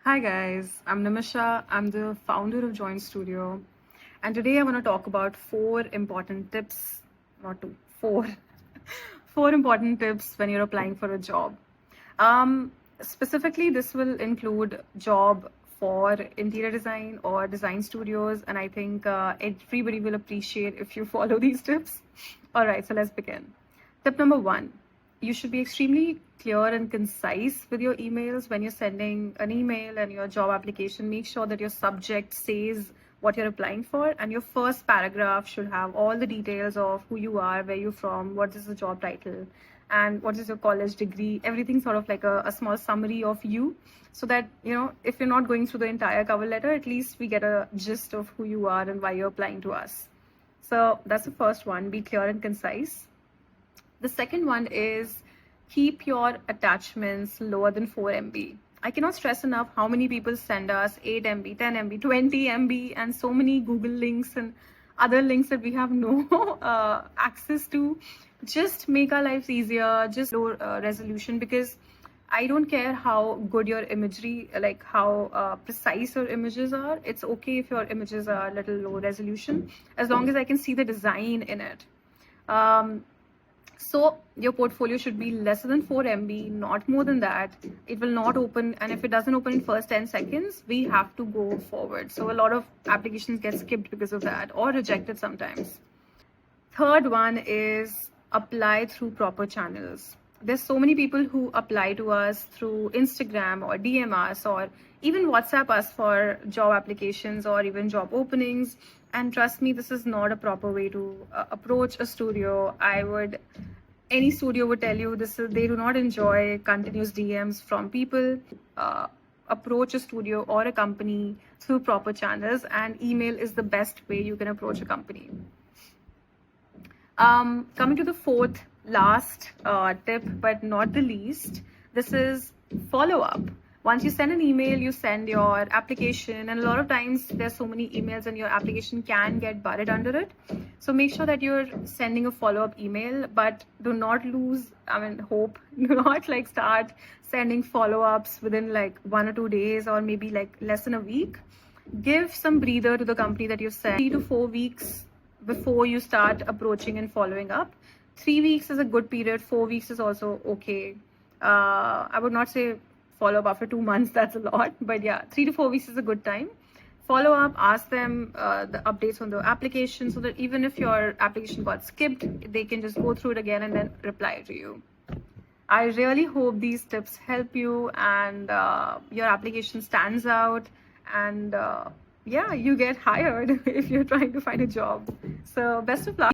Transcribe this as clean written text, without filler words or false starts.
Hi guys, I'm Nimisha. I'm the founder of Join Studio, and today I want to talk about four important tips, not two, four, four important tips when you're applying for a job. Um, Specifically, this will include job for interior design or design studios, and I think everybody will appreciate if you follow these tips. All right, so let's begin. Tip number one, you should be extremely clear and concise with your emails. When you're sending an email and your job application, make sure that your subject says what you're applying for, and your first paragraph should have all the details of who you are, where you're from, what is the job title, and what is your college degree. Everything sort of like a small summary of you, so that if you're not going through the entire cover letter, at least we get a gist of who you are and why you're applying to us. So that's the first one, be clear and concise. The second one is keep your attachments lower than 4 MB. I cannot stress enough how many people send us 8 MB, 10 MB, 20 MB, and so many Google links and other links that we have no access to. Just make our lives easier, just low resolution, because I don't care how good your imagery, like how precise your images are. It's okay if your images are a little low resolution, as long as I can see the design in it. So your portfolio should be lesser than 4 MB, not more than that. It will not open, and if it doesn't open in first 10 seconds, we have to go forward. So a lot of applications get skipped because of that, or rejected sometimes. Third one is apply through proper channels. There's so many people who apply to us through Instagram or DM us or even WhatsApp us for job applications or even job openings. And trust me, this is not a proper way to approach a studio. Any studio would tell you they do not enjoy continuous DMs from people. Approach a studio or a company through proper channels, and email is the best way you can approach a company. Coming to the fourth last tip, but not the least, this is follow up. Once you send an email, you send your application, and a lot of times there's so many emails and your application can get buried under it. So make sure that you're sending a follow-up email, but do not lose, hope. Do not start sending follow-ups within 1 or 2 days or maybe less than a week. Give some breather to the company that you sent, 3 to 4 weeks before you start approaching and following up. 3 weeks is a good period. 4 weeks is also okay. I would not say follow up after 2 months, that's a lot, but yeah, 3 to 4 weeks is a good time. Follow up, ask them the updates on the application, so that even if your application got skipped, they can just go through it again and then reply to you. I really hope these tips help you and your application stands out, and yeah, you get hired if you're trying to find a job. So best of luck.